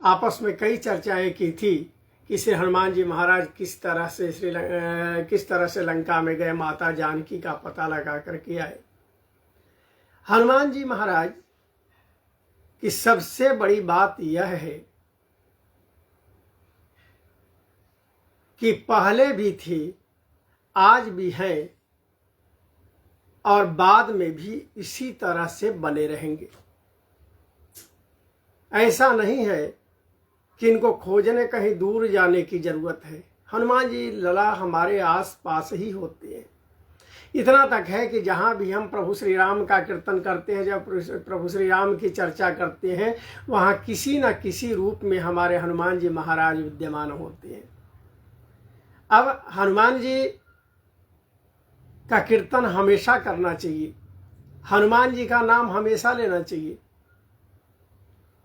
आपस में कई चर्चाएं की थी कि श्री हनुमान जी महाराज किस तरह से लंका में गए, माता जानकी का पता लगा करके आए। हनुमान जी महाराज की सबसे बड़ी बात यह है कि पहले भी थी, आज भी हैं और बाद में भी इसी तरह से बने रहेंगे। ऐसा नहीं है कि इनको खोजने कहीं दूर जाने की जरूरत है। हनुमान जी लला हमारे आस पास ही होते हैं। इतना तक है कि जहाँ भी हम प्रभु श्री राम का कीर्तन करते हैं, जब प्रभु श्री राम की चर्चा करते हैं, वहाँ किसी न किसी रूप में हमारे हनुमान जी महाराज विद्यमान होते हैं। अब हनुमान जी का कीर्तन हमेशा करना चाहिए, हनुमान जी का नाम हमेशा लेना चाहिए,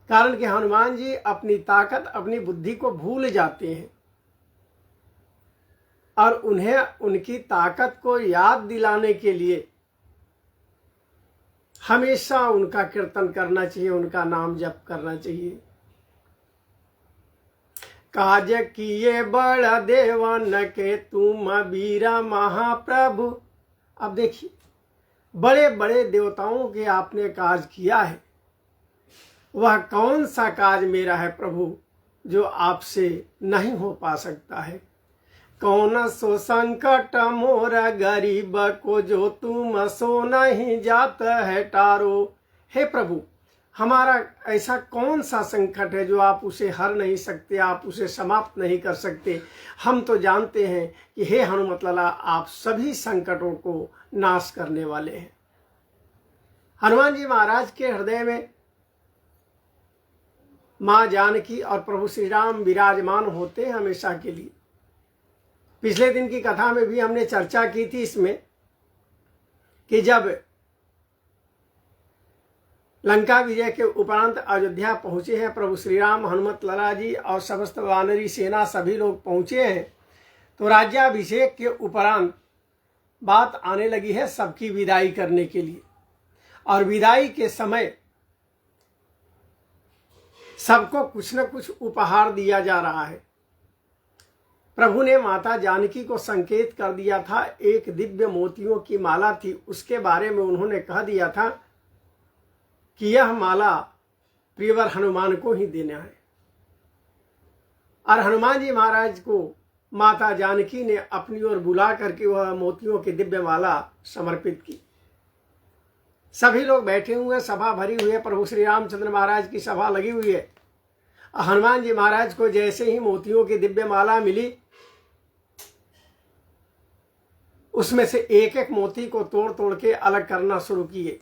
कारण कि हनुमान जी अपनी ताकत, अपनी बुद्धि को भूल जाते हैं और उन्हें उनकी ताकत को याद दिलाने के लिए हमेशा उनका कीर्तन करना चाहिए, उनका नाम जप करना चाहिए। काज किए बड़ा देवन के तुम वीरा महाप्रभु। अब देखिए, बड़े बड़े देवताओं के आपने काज किया है, वह कौन सा काज मेरा है प्रभु जो आपसे नहीं हो पा सकता है। कौन सो संकट मोर गरीब को जो तुम सो नहीं जात है टारो। हे प्रभु, हमारा ऐसा कौन सा संकट है जो आप उसे हर नहीं सकते, आप उसे समाप्त नहीं कर सकते। हम तो जानते हैं कि हे हनुमत लाला, आप सभी संकटों को नाश करने वाले हैं। हनुमान जी महाराज के हृदय में माँ जानकी और प्रभु श्री राम विराजमान होते हैं हमेशा के लिए। पिछले दिन की कथा में भी हमने चर्चा की थी इसमें कि जब लंका विजय के उपरांत अयोध्या पहुंचे हैं प्रभु श्री राम, हनुमत लाला जी और समस्त वानरी सेना सभी लोग पहुंचे हैं, तो राज्याभिषेक के उपरांत बात आने लगी है सबकी विदाई करने के लिए। और विदाई के समय सबको कुछ न कुछ उपहार दिया जा रहा है। प्रभु ने माता जानकी को संकेत कर दिया था, एक दिव्य मोतियों की माला थी, उसके बारे में उन्होंने कह दिया था कि यह माला प्रियवर हनुमान को ही देना है। और हनुमान जी महाराज को माता जानकी ने अपनी ओर बुला करके वह मोतियों की दिव्य माला समर्पित की। सभी लोग बैठे हुए, सभा भरी हुई है, प्रभु श्री रामचंद्र महाराज की सभा लगी हुई है। हनुमान जी महाराज को जैसे ही मोतियों की दिव्य माला मिली, उसमें से एक एक मोती को तोड़ तोड़ के अलग करना शुरू किए।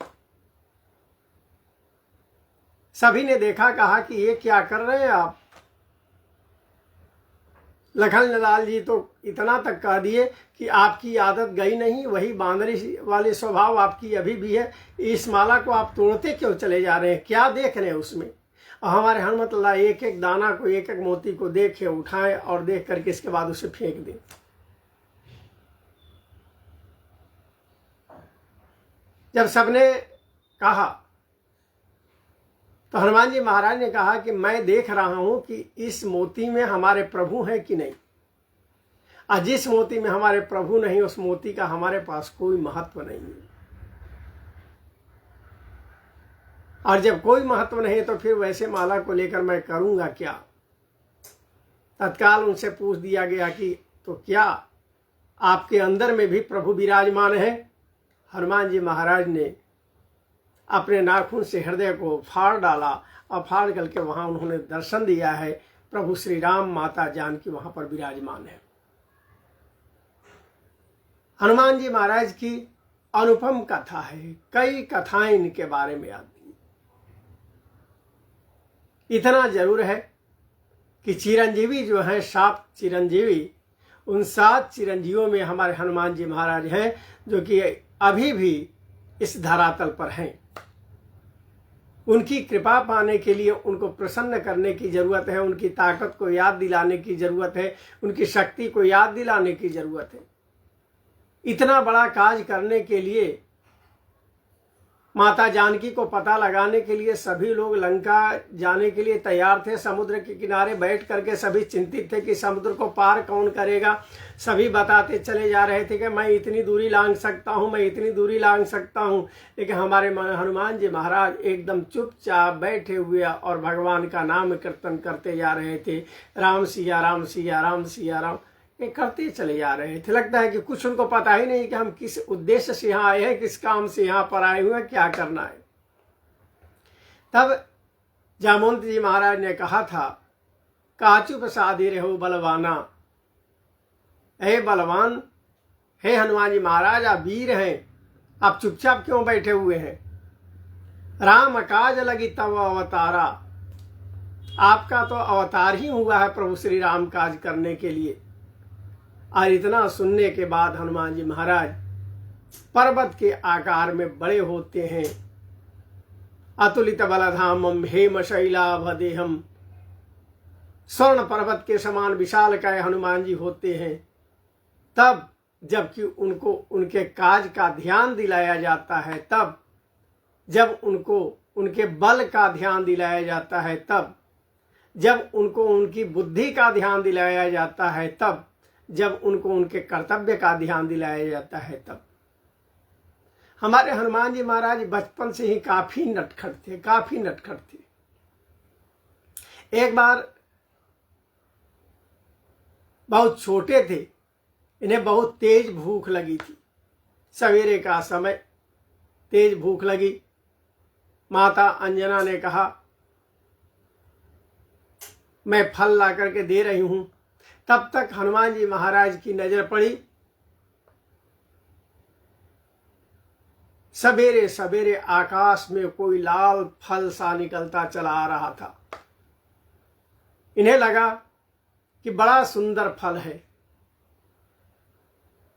सभी ने देखा, कहा कि ये क्या कर रहे हैं आप। लखन लाल जी तो इतना तक कह दिए कि आपकी आदत गई नहीं, वही बांदरी वाले स्वभाव आपकी अभी भी है। इस माला को आप तोड़ते क्यों चले जा रहे हैं, क्या देख रहे हैं उसमें। और हमारे हनुमत लाला एक एक दाना को, एक एक मोती को देखे, उठाएं और देख करके इसके बाद उसे फेंक दें। जब सबने कहा तो हनुमान जी महाराज ने कहा कि मैं देख रहा हूं कि इस मोती में हमारे प्रभु हैं कि नहीं, और जिस मोती में हमारे प्रभु नहीं, उस मोती का हमारे पास कोई महत्व नहीं है। और जब कोई महत्व नहीं तो फिर वैसे माला को लेकर मैं करूंगा क्या। तत्काल उनसे पूछ दिया गया कि तो क्या आपके अंदर में भी प्रभु विराजमान है। हनुमान जी महाराज ने अपने नाखून से हृदय को फाड़ डाला और फाड़ करके वहां उन्होंने दर्शन दिया है, प्रभु श्री राम, माता जानकी वहां पर विराजमान है। हनुमान जी महाराज की अनुपम कथा है, कई कथाएं इनके बारे में आती। इतना जरूर है कि चिरंजीवी जो है, 7 चिरंजीवी, उन 7 चिरंजीवियों में हमारे हनुमान जी महाराज हैं, जो कि अभी भी इस धरातल पर हैं। उनकी कृपा पाने के लिए उनको प्रसन्न करने की जरूरत है, उनकी ताकत को याद दिलाने की जरूरत है, उनकी शक्ति को याद दिलाने की जरूरत है। इतना बड़ा काज करने के लिए माता जानकी को पता लगाने के लिए सभी लोग लंका जाने के लिए तैयार थे। समुद्र के किनारे बैठ करके सभी चिंतित थे कि समुद्र को पार कौन करेगा। सभी बताते चले जा रहे थे कि मैं इतनी दूरी लांघ सकता हूँ, मैं इतनी दूरी लांघ सकता हूँ। लेकिन हमारे हनुमान जी महाराज एकदम चुपचाप बैठे हुए और भगवान का नाम कीर्तन करते जा रहे थे। राम सिया राम सिया राम सिया राम ये करते चले जा रहे थे। लगता है कि कुछ उनको पता ही नहीं कि हम किस उद्देश्य से यहाँ आए हैं, किस काम से यहाँ पर आए हुए हैं, क्या करना है। तब जामवंत जी महाराज ने कहा था, काचु प्रसादी रहो बलवाना। हे बलवान, हे हनुमान जी महाराज, आप वीर हैं, आप चुपचाप क्यों बैठे हुए हैं। राम काज लगी तब अवतारा, आपका तो अवतार ही हुआ है प्रभु श्री राम काज करने के लिए। और इतना सुनने के बाद हनुमान जी महाराज पर्वत के आकार में बड़े होते हैं। अतुलित बलधामम हेम शैलाभदेहम, स्वर्ण पर्वत के समान विशालकाय हनुमान जी होते हैं। तब जबकि उनको उनके काज का ध्यान दिलाया जाता है, तब जब उनको उनके बल का ध्यान दिलाया जाता है, तब जब उनको उनकी बुद्धि का ध्यान दिलाया जाता है, तब जब उनको उनके कर्तव्य का ध्यान दिलाया जाता है, तब। हमारे हनुमान जी महाराज बचपन से ही काफी नटखट थे, काफी नटखट थे। एक बार बहुत छोटे थे, इन्हें बहुत तेज भूख लगी थी। सवेरे का समय, तेज भूख लगी। माता अंजना ने कहा, मैं फल ला करके दे रही हूं। तब तक हनुमान जी महाराज की नजर पड़ी, सवेरे सवेरे आकाश में कोई लाल फल सा निकलता चला आ रहा था। इन्हें लगा कि बड़ा सुंदर फल है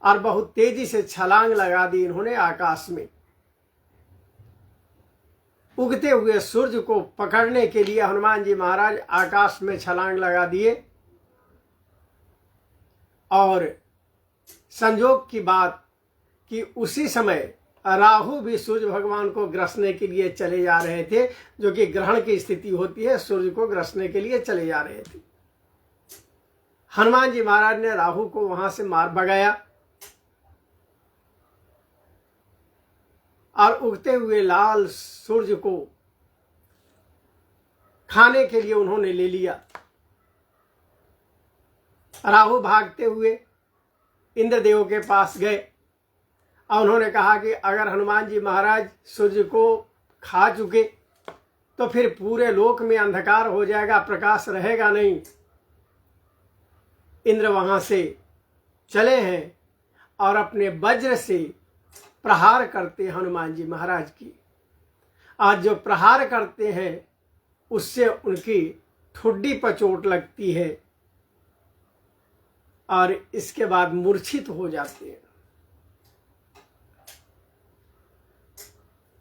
और बहुत तेजी से छलांग लगा दी इन्होंने आकाश में। उगते हुए सूर्य को पकड़ने के लिए हनुमान जी महाराज आकाश में छलांग लगा दिए। और संजोग की बात कि उसी समय राहु भी सूर्य भगवान को ग्रसने के लिए चले जा रहे थे, जो कि ग्रहण की स्थिति होती है, सूर्य को ग्रसने के लिए चले जा रहे थे। हनुमान जी महाराज ने राहु को वहां से मार भगाया और उगते हुए लाल सूर्य को खाने के लिए उन्होंने ले लिया। राहु भागते हुए इंद्रदेव के पास गए और उन्होंने कहा कि अगर हनुमान जी महाराज सूर्य को खा चुके तो फिर पूरे लोक में अंधकार हो जाएगा, प्रकाश रहेगा नहीं। इंद्र वहां से चले हैं और अपने वज्र से प्रहार करते हनुमान जी महाराज की। आज जो प्रहार करते हैं उससे उनकी ठुड्डी पर चोट लगती है और इसके बाद मूर्छित हो जाते हैं।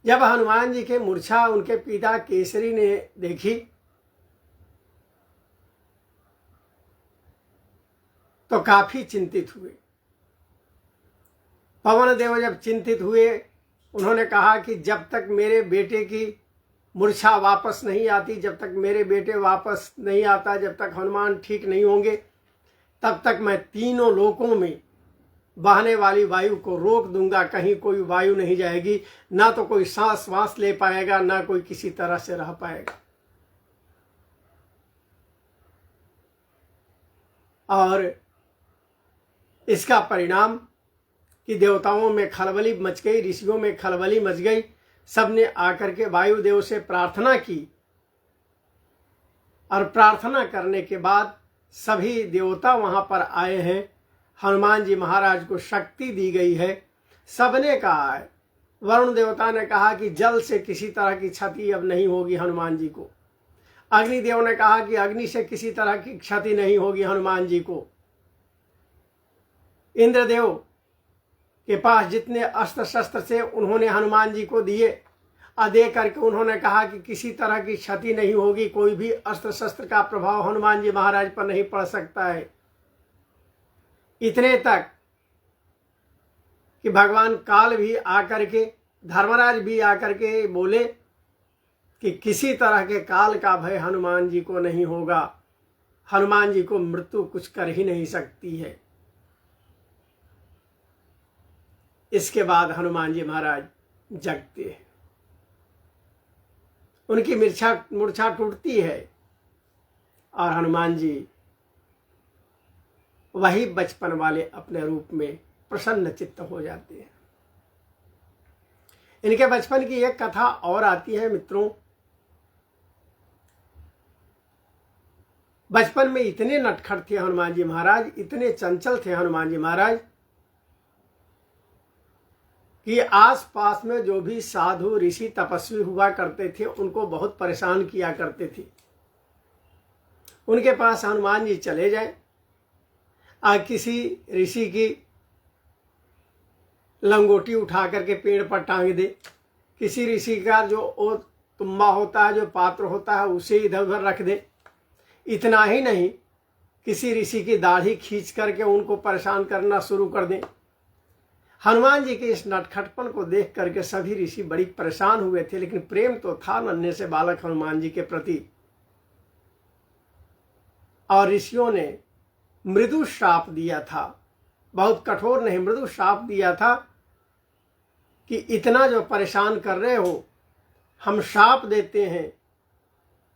जब हनुमान जी के मूर्छा उनके पिता केसरी ने देखी तो काफी चिंतित हुए। पवन देव जब चिंतित हुए, उन्होंने कहा कि जब तक मेरे बेटे की मूर्छा वापस नहीं आती, जब तक मेरे बेटे वापस नहीं आता, जब तक हनुमान ठीक नहीं होंगे, तब तक मैं तीनों लोकों में बहने वाली वायु को रोक दूंगा। कहीं कोई वायु नहीं जाएगी, ना तो कोई सांस ले पाएगा, ना कोई किसी तरह से रह पाएगा। और इसका परिणाम कि देवताओं में खलबली मच गई, ऋषियों में खलबली मच गई। सबने आकर के वायुदेव से प्रार्थना की और प्रार्थना करने के बाद सभी देवता वहां पर आए हैं। हनुमान जी महाराज को शक्ति दी गई है। सबने कहा है, वरुण देवता ने कहा कि जल से किसी तरह की क्षति अब नहीं होगी हनुमान जी को। अग्निदेव ने कहा कि अग्नि से किसी तरह की क्षति नहीं होगी हनुमान जी को। इंद्रदेव के पास जितने अस्त्र शस्त्र थे उन्होंने हनुमान जी को दिए और दे करके उन्होंने कहा कि किसी तरह की क्षति नहीं होगी, कोई भी अस्त्र शस्त्र का प्रभाव हनुमान जी महाराज पर नहीं पड़ सकता है। इतने तक कि भगवान काल भी आकर के धर्मराज भी आकर के बोले कि किसी तरह के काल का भय हनुमान जी को नहीं होगा, हनुमान जी को मृत्यु कुछ कर ही नहीं सकती है। इसके बाद हनुमान जी महाराज जगते हैं, उनकी मूर्छा टूटती है और हनुमान जी वही बचपन वाले अपने रूप में प्रसन्न चित्त हो जाते हैं। इनके बचपन की एक कथा और आती है मित्रों। बचपन में इतने नटखट थे हनुमान जी महाराज, इतने चंचल थे हनुमान जी महाराज कि आसपास में जो भी साधु ऋषि तपस्वी हुआ करते थे उनको बहुत परेशान किया करते थे। उनके पास हनुमान जी चले जाए, किसी ऋषि की लंगोटी उठा करके पेड़ पर टांग दे, किसी ऋषि का जो तुम्बा होता है, जो पात्र होता है, उसे इधर उधर रख दे। इतना ही नहीं, किसी ऋषि की दाढ़ी खींच करके उनको परेशान करना शुरू कर दें। हनुमान जी के इस नटखटपन को देख करके सभी ऋषि बड़ी परेशान हुए थे, लेकिन प्रेम तो था नन्हे से बालक हनुमान जी के प्रति। और ऋषियों ने मृदु श्राप दिया था, बहुत कठोर नहीं, मृदु श्राप दिया था कि इतना जो परेशान कर रहे हो, हम श्राप देते हैं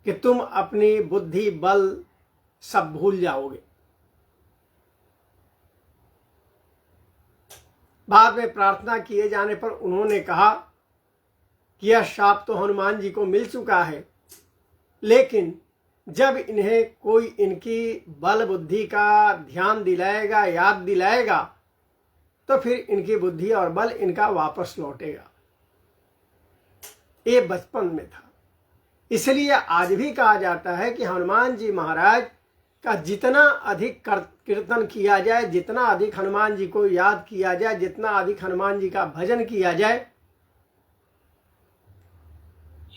कि तुम अपनी बुद्धि बल सब भूल जाओगे। बाद में प्रार्थना किए जाने पर उन्होंने कहा कि यह श्राप तो हनुमान जी को मिल चुका है, लेकिन जब इन्हें कोई इनकी बल बुद्धि का ध्यान दिलाएगा, याद दिलाएगा, तो फिर इनकी बुद्धि और बल इनका वापस लौटेगा। ये बचपन में था। इसलिए आज भी कहा जाता है कि हनुमान जी महाराज का जितना अधिक कीर्तन किया जाए, जितना अधिक हनुमान जी को याद किया जाए, जितना अधिक हनुमान जी का भजन किया जाए,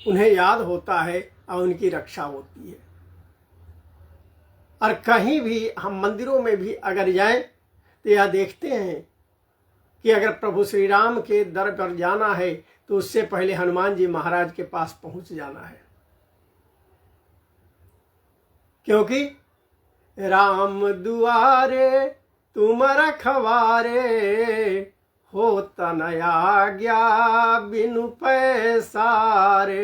उन्हें याद होता है और उनकी रक्षा होती है। और कहीं भी हम मंदिरों में भी अगर जाएं तो यह देखते हैं कि अगर प्रभु श्री राम के दर पर जाना है तो उससे पहले हनुमान जी महाराज के पास पहुंच जाना है, क्योंकि राम दुआरे तुम रखवारे, हो तनया गया बिनु पैसारे।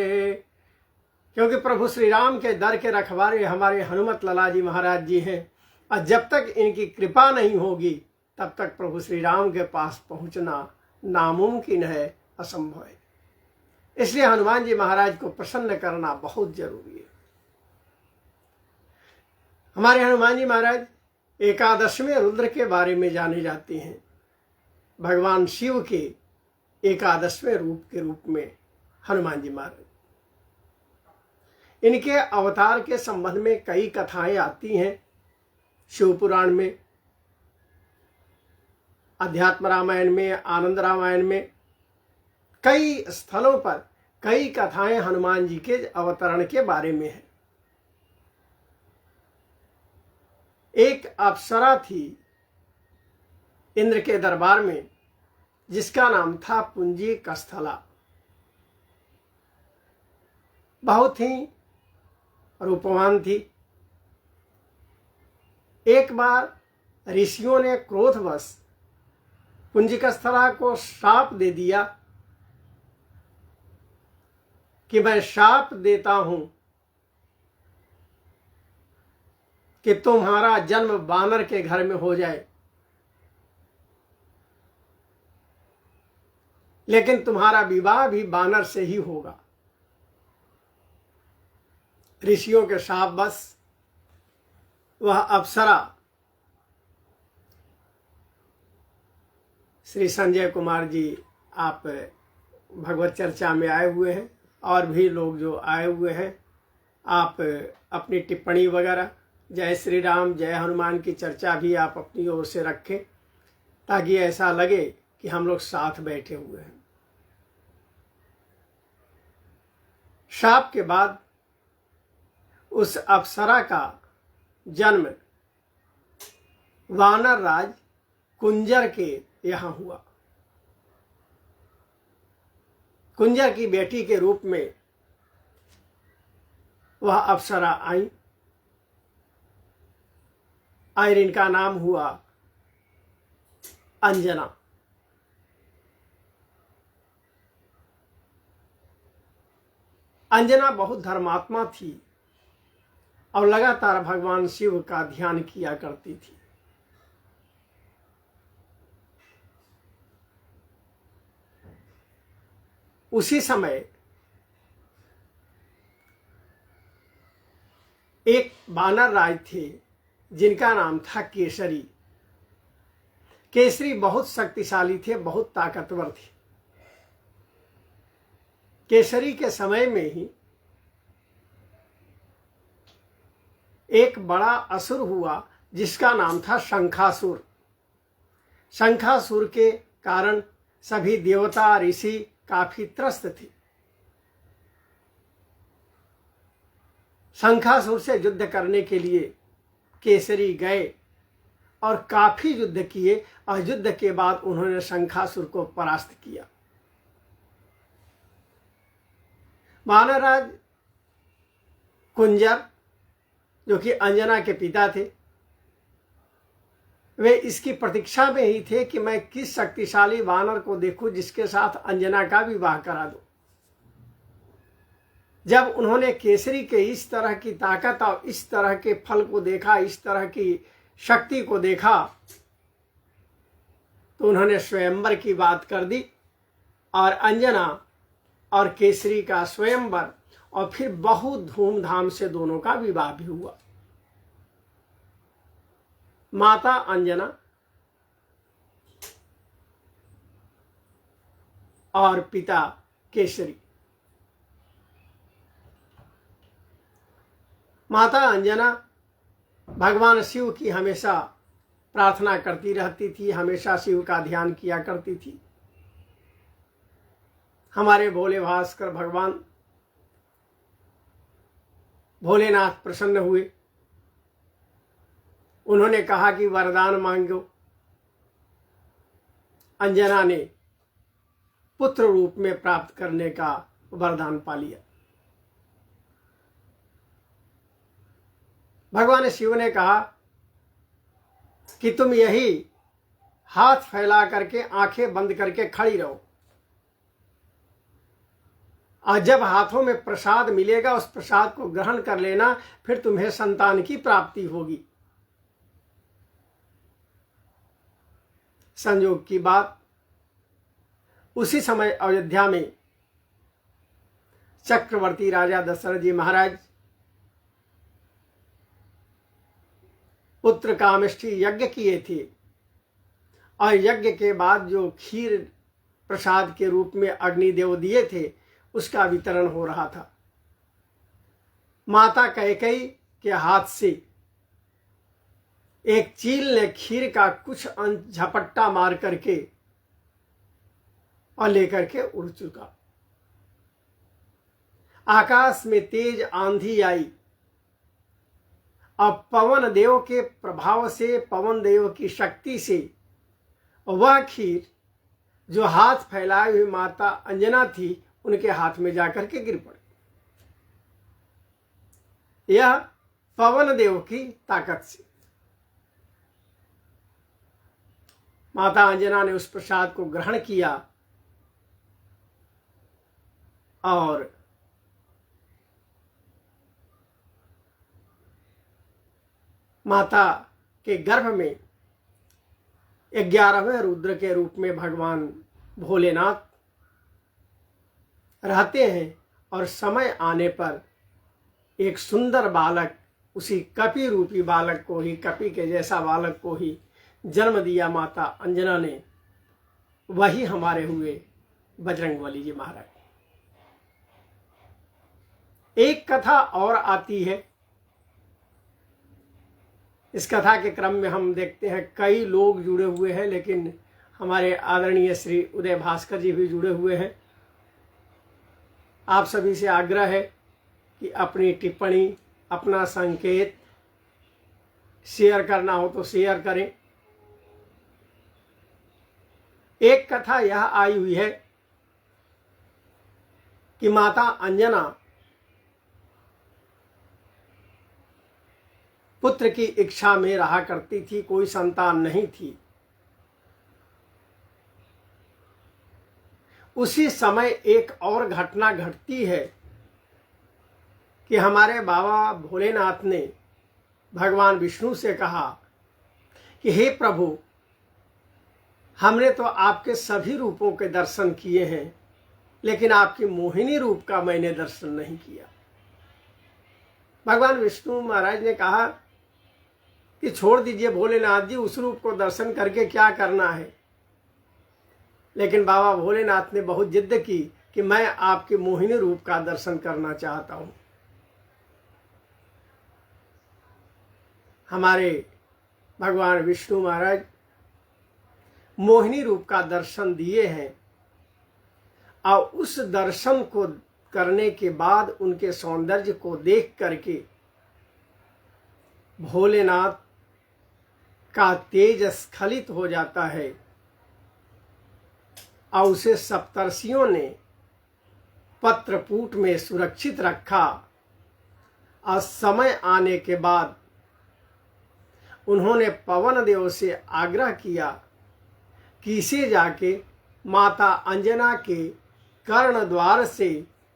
क्योंकि प्रभु श्री राम के दर के रखवारे हमारे हनुमत लाला जी महाराज जी हैं, और जब तक इनकी कृपा नहीं होगी तब तक प्रभु श्री राम के पास पहुंचना नामुमकिन है, असंभव है। इसलिए हनुमान जी महाराज को प्रसन्न करना बहुत जरूरी है। हमारे हनुमान जी महाराज एकादशवें रुद्र के बारे में जाने जाते हैं। भगवान शिव के एकादशवें रूप के रूप में हनुमान जी महाराज, इनके अवतार के संबंध में कई कथाएं आती हैं शिव पुराण में, अध्यात्म रामायण में, आनंद रामायण में, कई स्थलों पर कई कथाएं हनुमान जी के अवतरण के बारे में है। एक अप्सरा थी इंद्र के दरबार में जिसका नाम था पुंजी कस्थला। बहुत ही रूपवान थी। एक बार ऋषियों ने क्रोधवश पुंजिकस्थला को श्राप दे दिया कि मैं श्राप देता हूं कि तुम्हारा जन्म बानर के घर में हो जाए, लेकिन तुम्हारा विवाह भी बानर से ही होगा। ऋषियों के शाप बस वह अप्सरा श्री संजय कुमार जी, आप भगवत चर्चा में आए हुए हैं और भी लोग जो आए हुए हैं, आप अपनी टिप्पणी वगैरह जय श्री राम जय हनुमान की चर्चा भी आप अपनी ओर से रखें, ताकि ऐसा लगे कि हम लोग साथ बैठे हुए हैं। शाप के बाद उस अप्सरा का जन्म वानर राज कुंजर के यहाँ हुआ। कुंजर की बेटी के रूप में वह अप्सरा आई और इनका नाम हुआ अंजना। अंजना बहुत धर्मात्मा थी और लगातार भगवान शिव का ध्यान किया करती थी। उसी समय एक वानर राज थे जिनका नाम था केसरी। केसरी बहुत शक्तिशाली थे, बहुत ताकतवर थे। केसरी के समय में ही एक बड़ा असुर हुआ जिसका नाम था शंखासुर। शंखासुर के कारण सभी देवता ऋषि काफी त्रस्त थे। शंखासुर से युद्ध करने के लिए केसरी गए और काफी युद्ध किए और युद्ध के बाद उन्होंने शंखासुर को परास्त किया। वानरराज कुंजर जो कि अंजना के पिता थे, वे इसकी प्रतीक्षा में ही थे कि मैं किस शक्तिशाली वानर को देखूं जिसके साथ अंजना का विवाह करा दूं। जब उन्होंने केसरी के इस तरह की ताकत और इस तरह के फल को देखा, इस तरह की शक्ति को देखा, तो उन्होंने स्वयंवर की बात कर दी और अंजना और केसरी का स्वयंवर और फिर बहुत धूमधाम से दोनों का विवाह भी हुआ। माता अंजना और पिता केसरी। माता अंजना भगवान शिव की हमेशा प्रार्थना करती रहती थी, हमेशा शिव का ध्यान किया करती थी। हमारे भोले भास्कर भगवान भोलेनाथ प्रसन्न हुए। उन्होंने कहा कि वरदान मांगो। अंजना ने पुत्र रूप में प्राप्त करने का वरदान पा लिया। भगवान शिव ने कहा कि तुम यही हाथ फैला करके आंखें बंद करके खड़ी रहो और जब हाथों में प्रसाद मिलेगा उस प्रसाद को ग्रहण कर लेना, फिर तुम्हें संतान की प्राप्ति होगी। संयोग की बात, उसी समय अयोध्या में चक्रवर्ती राजा दशरथ जी महाराज पुत्र कामेष्ठी यज्ञ किए थे और यज्ञ के बाद जो खीर प्रसाद के रूप में अग्निदेव दिए थे उसका वितरण हो रहा था। माता कैकेयी के हाथ से एक चील ने खीर का कुछ अंश झपट्टा मार करके और लेकर के उड़ चुका। आकाश में तेज आंधी आई और पवन देव के प्रभाव से, पवन देव की शक्ति से वह खीर जो हाथ फैलाए हुई माता अंजना थी उनके हाथ में जाकर के गिर पड़ी। यह पवन देव की ताकत से माता अंजना ने उस प्रसाद को ग्रहण किया और माता के गर्भ में 11वें रुद्र के रूप में भगवान भोलेनाथ रहते हैं और समय आने पर एक सुंदर बालक, उसी कपि रूपी बालक को ही, कपि के जैसा बालक को ही जन्म दिया माता अंजना ने। वही हमारे हुए बजरंगबली जी महाराज। एक कथा और आती है। इस कथा के क्रम में हम देखते हैं कई लोग जुड़े हुए हैं, लेकिन हमारे आदरणीय श्री उदय भास्कर जी भी जुड़े हुए हैं। आप सभी से आग्रह है कि अपनी टिप्पणी, अपना संकेत शेयर करना हो तो शेयर करें। एक कथा यह आई हुई है कि माता अंजना पुत्र की इच्छा में रहा करती थी, कोई संतान नहीं थी। उसी समय एक और घटना घटती है कि हमारे बाबा भोलेनाथ ने भगवान विष्णु से कहा कि हे प्रभु, हमने तो आपके सभी रूपों के दर्शन किए हैं, लेकिन आपकी मोहिनी रूप का मैंने दर्शन नहीं किया। भगवान विष्णु महाराज ने कहा कि छोड़ दीजिए भोलेनाथ जी, उस रूप को दर्शन करके क्या करना है। लेकिन बाबा भोलेनाथ ने बहुत जिद की कि मैं आपके मोहिनी रूप का दर्शन करना चाहता हूं। हमारे भगवान विष्णु महाराज मोहिनी रूप का दर्शन दिए हैं, और उस दर्शन को करने के बाद उनके सौंदर्य को देख करके भोलेनाथ का तेज स्खलित हो जाता है, और उसे सप्तर्षियों ने पत्रपूट में सुरक्षित रखा। और समय आने के बाद उन्होंने पवन देव से आग्रह किया कि इसे जाके माता अंजना के कर्ण द्वार से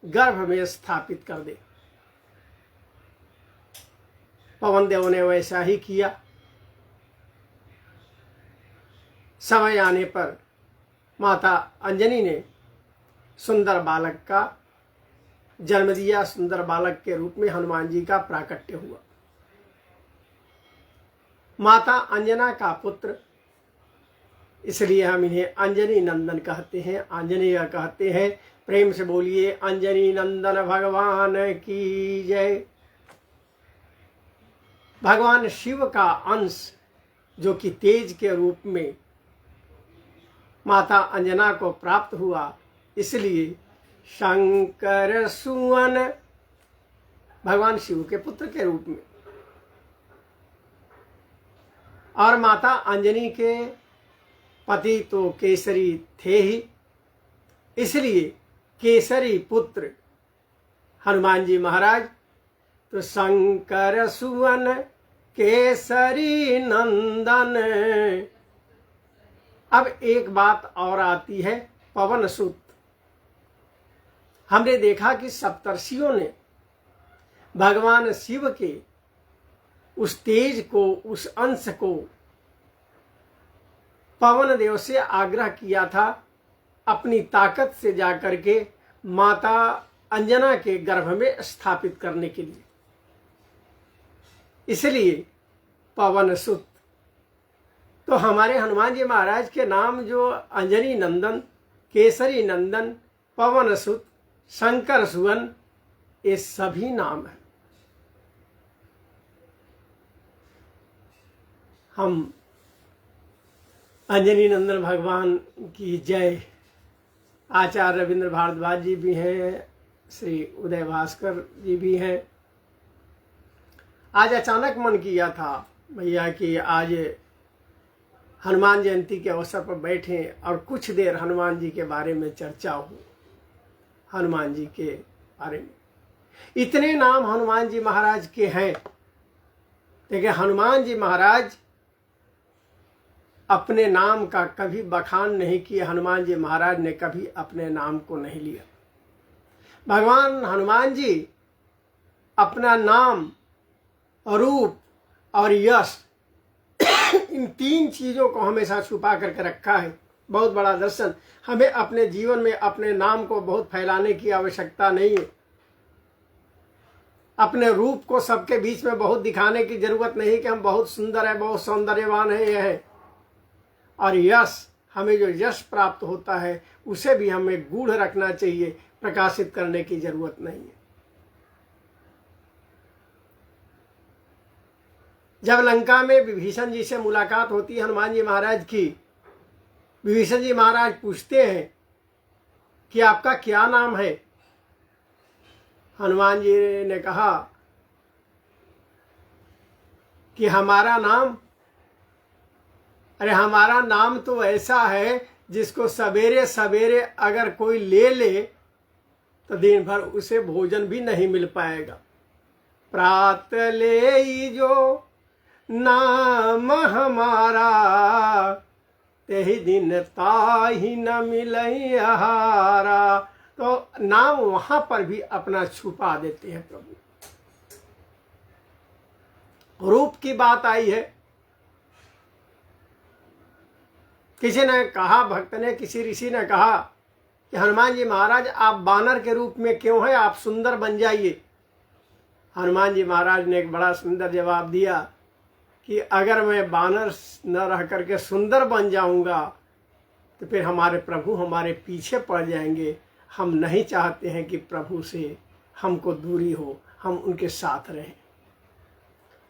गर्भ में स्थापित कर दे। पवन देव ने वैसा ही किया। समय आने पर माता अंजनी ने सुंदर बालक का जन्म दिया। सुंदर बालक के रूप में हनुमान जी का प्राकट्य हुआ। माता अंजना का पुत्र, इसलिए हम इन्हें अंजनी नंदन कहते हैं, आंजनेय कहते हैं। प्रेम से बोलिए अंजनी नंदन भगवान की जय। भगवान शिव का अंश जो कि तेज के रूप में माता अंजना को प्राप्त हुआ, इसलिए शंकर सुवन भगवान शिव के पुत्र के रूप में। और माता अंजनी के पति तो केसरी थे ही, इसलिए केसरी पुत्र हनुमान जी महाराज तो शंकर सुवन केसरी नंदन। अब एक बात और आती है, पवन सुत। हमने देखा कि सप्तर्षियों ने भगवान शिव के उस तेज को, उस अंश को पवन देव से आग्रह किया था अपनी ताकत से जाकर के माता अंजना के गर्भ में स्थापित करने के लिए। इसलिए पवन सुत। तो हमारे हनुमान जी महाराज के नाम जो अंजनी नंदन, केसरी नंदन, पवन सुत, शंकर सुवन, ये सभी नाम हैं। हम अंजनी नंदन भगवान की जय। आचार्य रविंद्र भारद्वाज जी भी हैं, श्री उदय भास्कर जी भी हैं। आज अचानक मन किया था भैया कि आज हनुमान जयंती के अवसर पर बैठें और कुछ देर हनुमान जी के बारे में चर्चा हो। हनुमान जी के बारे में इतने नाम हनुमान जी महाराज के हैं, देखिए हनुमान जी महाराज अपने नाम का कभी बखान नहीं किया। हनुमान जी महाराज ने कभी अपने नाम को नहीं लिया। भगवान हनुमान जी अपना नाम, रूप और यश, इन तीन चीजों को हमेशा छुपा करके रखा है। बहुत बड़ा दर्शन। हमें अपने जीवन में अपने नाम को बहुत फैलाने की आवश्यकता नहीं है। अपने रूप को सबके बीच में बहुत दिखाने की जरूरत नहीं कि हम बहुत सुंदर है, बहुत सौंदर्यवान है, यह है। और यश, हमें जो यश प्राप्त होता है उसे भी हमें गूढ़ रखना चाहिए, प्रकाशित करने की जरूरत नहीं है। जब लंका में विभीषण जी से मुलाकात होती है हनुमान जी महाराज की, विभीषण जी महाराज पूछते हैं कि आपका क्या नाम है। हनुमान जी ने कहा कि हमारा नाम, अरे हमारा नाम तो ऐसा है जिसको सवेरे सवेरे अगर कोई ले ले तो दिन भर उसे भोजन भी नहीं मिल पाएगा। प्रात ले जो नाम हमारा, तेहि दिन ताहि न मिलई आहारा। तो नाम वहां पर भी अपना छुपा देते हैं प्रभु। रूप की बात आई है। किसी ने कहा, भक्त ने, किसी ऋषि ने कहा कि हनुमान जी महाराज आप बानर के रूप में क्यों हैं, आप सुंदर बन जाइए। हनुमान जी महाराज ने एक बड़ा सुंदर जवाब दिया कि अगर मैं बानर न रह करके सुंदर बन जाऊंगा तो फिर हमारे प्रभु हमारे पीछे पड़ जाएंगे। हम नहीं चाहते हैं कि प्रभु से हमको दूरी हो, हम उनके साथ रहें।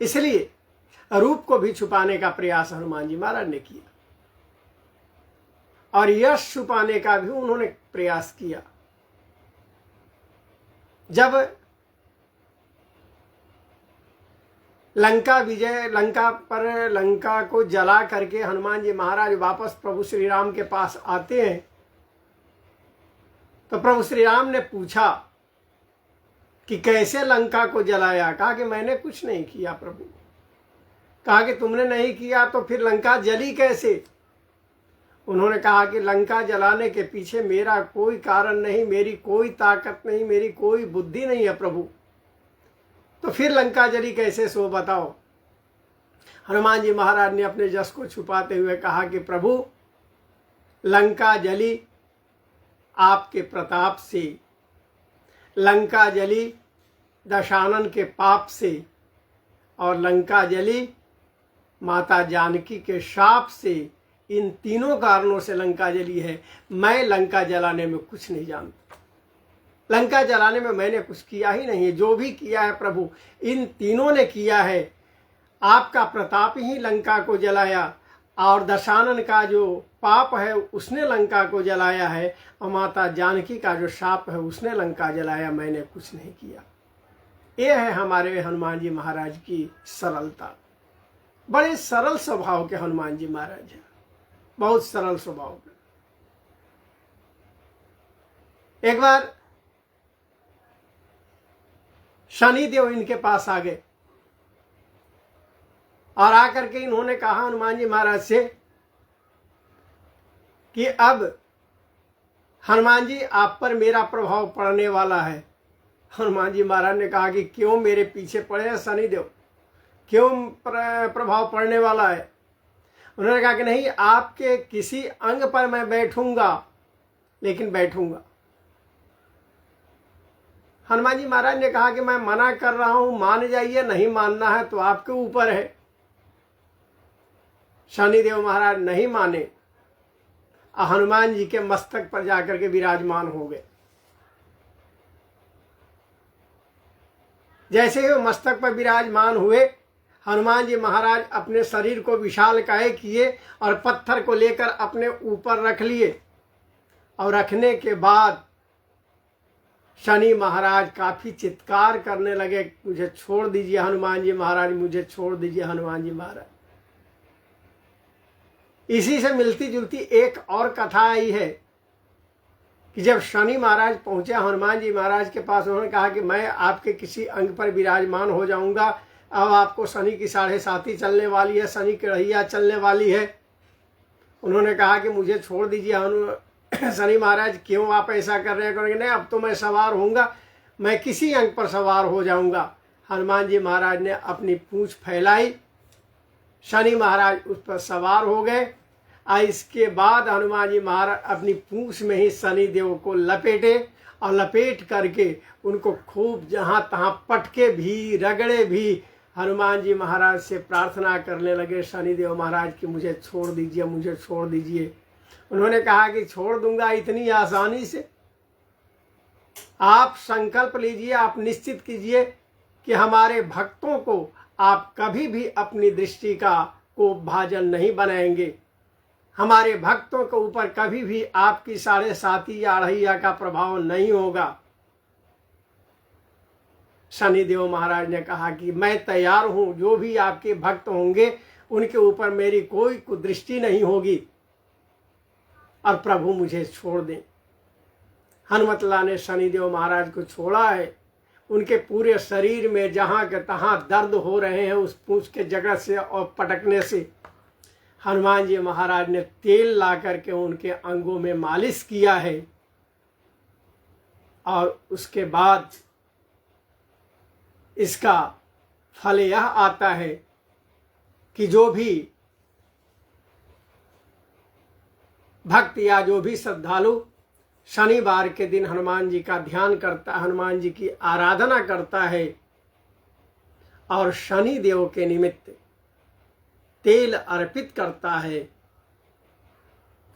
इसलिए रूप को भी छुपाने का प्रयास हनुमान जी महाराज ने किया और यश छुपाने का भी उन्होंने प्रयास किया। जब लंका विजय, लंका को जला करके हनुमान जी महाराज वापस प्रभु श्री राम के पास आते हैं तो प्रभु श्री राम ने पूछा कि कैसे लंका को जलाया। कहा कि मैंने कुछ नहीं किया प्रभु। कहा कि तुमने नहीं किया तो फिर लंका जली कैसे। उन्होंने कहा कि लंका जलाने के पीछे मेरा कोई कारण नहीं, मेरी कोई ताकत नहीं, मेरी कोई बुद्धि नहीं है प्रभु। तो फिर लंका जली कैसे, सो बताओ। हनुमान जी महाराज ने अपने जस को छुपाते हुए कहा कि प्रभु लंका जली आपके प्रताप से, लंका जली दशानन के पाप से, और लंका जली माता जानकी के शाप से। इन तीनों कारणों से लंका जली है। मैं लंका जलाने में कुछ नहीं जानता। लंका जलाने में मैंने कुछ किया ही नहीं है। जो भी किया है प्रभु इन तीनों ने किया है। आपका प्रताप ही लंका को जलाया और दशानन का जो पाप है उसने लंका को जलाया है, और माता जानकी का जो शाप है उसने लंका जलाया। मैंने कुछ नहीं किया। ये है हमारे हनुमान जी महाराज की सरलता। बड़े सरल स्वभाव के हनुमान जी महाराज हैं, बहुत सरल स्वभाव के। एक बार शनिदेव इनके पास आ गए और आकर के इन्होंने कहा हनुमान जी महाराज से कि अब हनुमान जी आप पर मेरा प्रभाव पड़ने वाला है। हनुमान जी महाराज ने कहा कि क्यों मेरे पीछे पड़े हैं शनिदेव, क्यों प्रभाव पड़ने वाला है। उन्होंने कहा कि नहीं, आपके किसी अंग पर मैं बैठूंगा, लेकिन बैठूंगा। हनुमान जी महाराज ने कहा कि मैं मना कर रहा हूं, मान जाइए, नहीं मानना है तो आपके ऊपर है। शनिदेव महाराज नहीं माने, हनुमान जी के मस्तक पर जाकर के विराजमान हो गए। जैसे ही वो मस्तक पर विराजमान हुए, हनुमान जी महाराज अपने शरीर को विशालकाय किए और पत्थर को लेकर अपने ऊपर रख लिए। और रखने के बाद शनि महाराज काफी चित्कार करने लगे, मुझे छोड़ दीजिए हनुमान जी महाराज, मुझे छोड़ दीजिए हनुमान जी महाराज। इसी से मिलती जुलती एक और कथा आई है कि जब शनि महाराज पहुंचे हनुमान जी महाराज के पास, उन्होंने कहा कि मैं आपके किसी अंग पर विराजमान हो जाऊंगा। अब आपको शनि की 7.5 चलने वाली है, शनि की रहिया चलने वाली है। उन्होंने कहा कि मुझे छोड़ दीजिए शनि महाराज, क्यों आप ऐसा कर रहे हैं। कहेंगे नहीं, अब तो मैं सवार होऊंगा, मैं किसी अंग पर सवार हो जाऊंगा। हनुमान जी महाराज ने अपनी पूंछ फैलाई, शनि महाराज उस पर सवार हो गए। इसके बाद हनुमान जी महाराज अपनी पूंछ में ही शनि देव को लपेटे और लपेट करके उनको खूब जहां तहां पटके भी, रगड़े भी। हनुमान जी महाराज से प्रार्थना करने लगे शनिदेव महाराज कि मुझे छोड़ दीजिए, मुझे छोड़ दीजिए। उन्होंने कहा कि छोड़ दूंगा इतनी आसानी से? आप संकल्प लीजिए, आप निश्चित कीजिए कि हमारे भक्तों को आप कभी भी अपनी दृष्टि को भाजन नहीं बनाएंगे। हमारे भक्तों के ऊपर कभी भी आपकी 7.5 या अढ़ैया का प्रभाव नहीं होगा। शनिदेव महाराज ने कहा कि मैं तैयार हूं, जो भी आपके भक्त होंगे उनके ऊपर मेरी कोई कुदृष्टि नहीं होगी, और प्रभु मुझे छोड़ दें। हनुमतला ने शनिदेव महाराज को छोड़ा है। उनके पूरे शरीर में जहाँ के तहाँ दर्द हो रहे हैं उस पूंछ के जगह से और पटकने से, हनुमान जी महाराज ने तेल ला करके उनके अंगों में मालिश किया है। और उसके बाद इसका फल यह आता है कि जो भी भक्त या जो भी श्रद्धालु शनिवार के दिन हनुमान जी का ध्यान करता, हनुमान जी की आराधना करता है और शनि देव के निमित्त तेल अर्पित करता है,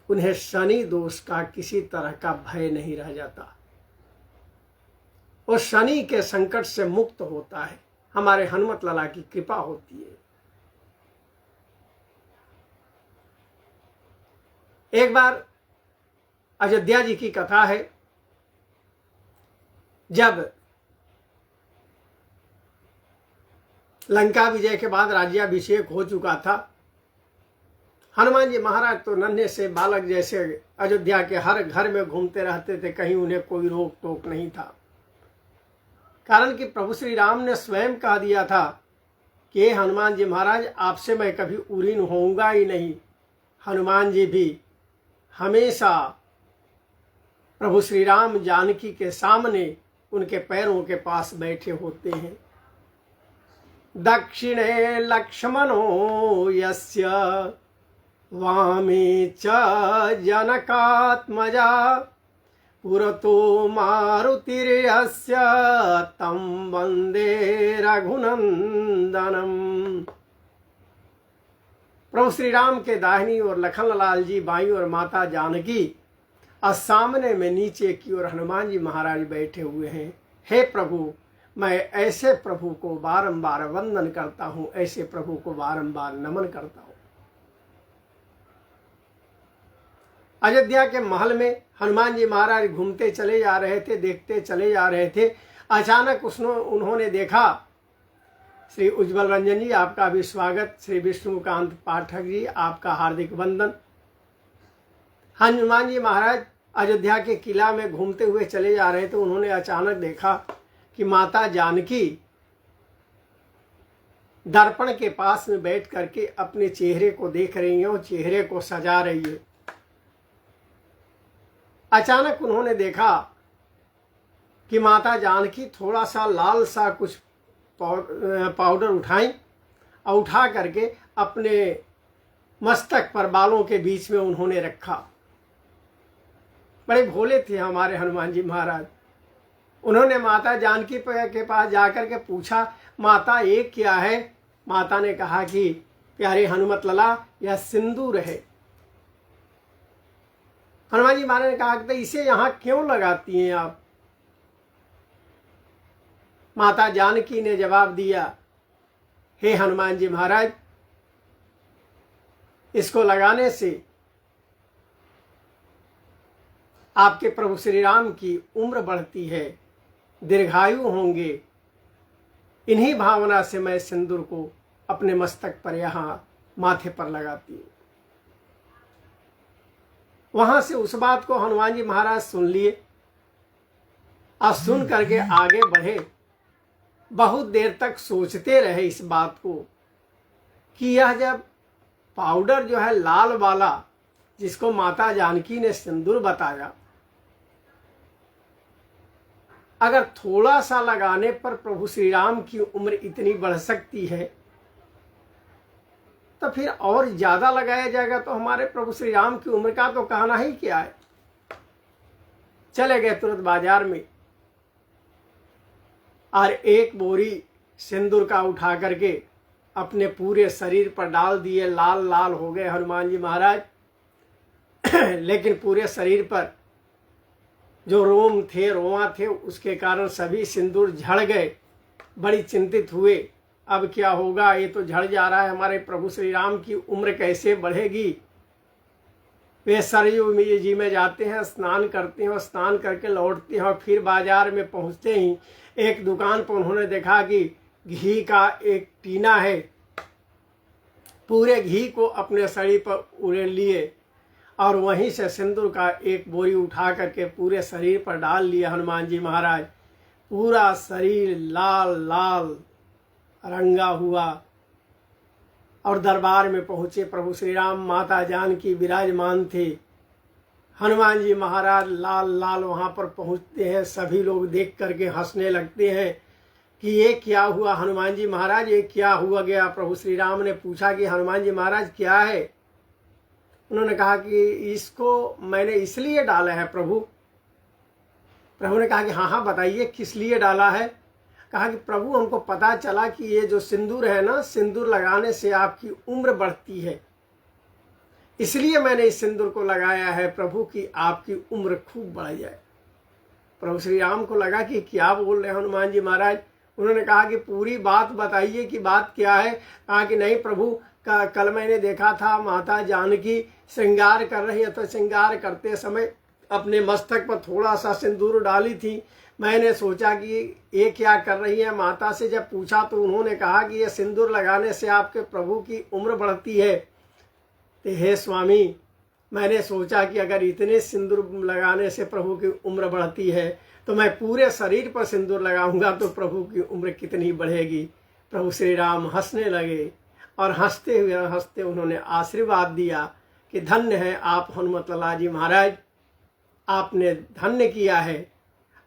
उन्हें शनि दोष का किसी तरह का भय नहीं रह जाता। वो शनि के संकट से मुक्त होता है। हमारे हनुमत लाला की कृपा होती है। एक बार अयोध्या जी की कथा है, जब लंका विजय के बाद राज्याभिषेक हो चुका था, हनुमान जी महाराज तो नन्हे से बालक जैसे अयोध्या के हर घर में घूमते रहते थे, कहीं उन्हें कोई रोक टोक नहीं था। कारण कि प्रभु श्री राम ने स्वयं कह दिया था कि हनुमान जी महाराज, आपसे मैं कभी उरीन होऊंगा ही नहीं। हनुमान जी भी हमेशा प्रभु श्री राम जानकी के सामने उनके पैरों के पास बैठे होते हैं। दक्षिणे लक्ष्मणो यस्य वामे च जनकात्मजा पुरतो मारुतिर्यस्य तं वंदे रघुनंदनम। प्रभु श्री राम के दाहिनी ओर लखनलाल जी, बाईं ओर माता जानकी और सामने में नीचे की ओर हनुमान जी महाराज बैठे हुए हैं। हे प्रभु, मैं ऐसे प्रभु को बारंबार वंदन करता हूँ, ऐसे प्रभु को बारंबार नमन करता हूँ। अयोध्या के महल में हनुमान जी महाराज घूमते चले जा रहे थे, देखते चले जा रहे थे। अचानक उन्होंने देखा, श्री उज्ज्वल रंजन जी आपका भी स्वागत, श्री विष्णुकांत पाठक जी आपका हार्दिक वंदन। हनुमान जी महाराज अयोध्या के किला में घूमते हुए चले जा रहे थे। उन्होंने अचानक देखा कि माता जानकी दर्पण के पास में बैठ करके अपने चेहरे को देख रही हैं और चेहरे को सजा रही है। अचानक उन्होंने देखा कि माता जानकी थोड़ा सा लाल सा कुछ पाउडर उठाई और उठा करके अपने मस्तक पर बालों के बीच में उन्होंने रखा। बड़े भोले थे हमारे हनुमान जी महाराज। उन्होंने माता जानकी के पास जाकर के पूछा, माता ये क्या है? माता ने कहा कि प्यारे हनुमत लला, यह सिंदूर है। हनुमान जी महाराज ने कहा कि इसे यहाँ क्यों लगाती हैं आप? माता जानकी ने जवाब दिया, हे हनुमान जी महाराज, इसको लगाने से आपके प्रभु श्री राम की उम्र बढ़ती है, दीर्घायु होंगे। इन्हीं भावना से मैं सिंदूर को अपने मस्तक पर यहाँ माथे पर लगाती हूँ। वहां से उस बात को हनुमान जी महाराज सुन लिए और सुन करके आगे बढ़े। बहुत देर तक सोचते रहे इस बात को कि यह जब पाउडर जो है लाल वाला, जिसको माता जानकी ने सिंदूर बताया, अगर थोड़ा सा लगाने पर प्रभु श्री राम की उम्र इतनी बढ़ सकती है, तो फिर और ज्यादा लगाया जाएगा तो हमारे प्रभु श्री राम की उम्र का तो कहना ही क्या है। चले गए तुरंत बाजार में और एक बोरी सिंदूर का उठा करके अपने पूरे शरीर पर डाल दिए। लाल लाल हो गए हनुमान जी महाराज लेकिन पूरे शरीर पर जो रोम थे, रोआ थे, उसके कारण सभी सिंदूर झड़ गए। बड़ी चिंतित हुए, अब क्या होगा, ये तो झड़ जा रहा है, हमारे प्रभु श्री राम की उम्र कैसे बढ़ेगी। वे सरयू जी में जाते हैं, स्नान करते हैं और स्नान करके लौटते हैं और फिर बाजार में पहुंचते ही एक दुकान पर उन्होंने देखा कि घी का एक टीना है। पूरे घी को अपने शरीर पर उड़े लिए और वहीं से सिंदूर का एक बोरी उठा करके पूरे शरीर पर डाल लिया हनुमान जी महाराज। पूरा शरीर लाल लाल रंगा हुआ और दरबार में पहुंचे। प्रभु श्री राम माता जानकी विराजमान थे। हनुमान जी महाराज लाल लाल वहां पर पहुंचते हैं। सभी लोग देख करके हंसने लगते हैं कि ये क्या हुआ हनुमान जी महाराज, ये क्या हुआ गया। प्रभु श्री राम ने पूछा कि हनुमान जी महाराज क्या है। उन्होंने कहा कि इसको मैंने इसलिए डाला है प्रभु। प्रभु ने कहा कि हाँ हाँ बताइए किस लिए डाला है। कहा कि प्रभु हमको पता चला कि ये जो सिंदूर है ना, सिंदूर लगाने से आपकी उम्र बढ़ती है, इसलिए मैंने इस सिंदूर को लगाया है प्रभु कि आपकी उम्र खूब बढ़ जाए। प्रभु श्री राम को लगा कि क्या बोल रहे हैं हनुमान जी महाराज। उन्होंने कहा कि पूरी बात बताइए कि बात क्या है। कहा कि नहीं प्रभु, कल मैंने देखा था माता जानकी श्रृंगार कर रही है, तो श्रृंगार करते समय अपने मस्तक पर थोड़ा सा सिंदूर डाली थी। मैंने सोचा कि ये क्या कर रही है। माता से जब पूछा तो उन्होंने कहा कि ये सिंदूर लगाने से आपके प्रभु की उम्र बढ़ती है। तो हे स्वामी, मैंने सोचा कि अगर इतने सिंदूर लगाने से प्रभु की उम्र बढ़ती है तो मैं पूरे शरीर पर सिंदूर लगाऊंगा तो प्रभु की उम्र कितनी बढ़ेगी। प्रभु श्री राम हंसने लगे और हंसते उन्होंने आशीर्वाद दिया कि धन्य है आप हनुमत लाला जी महाराज, आपने धन्य किया है।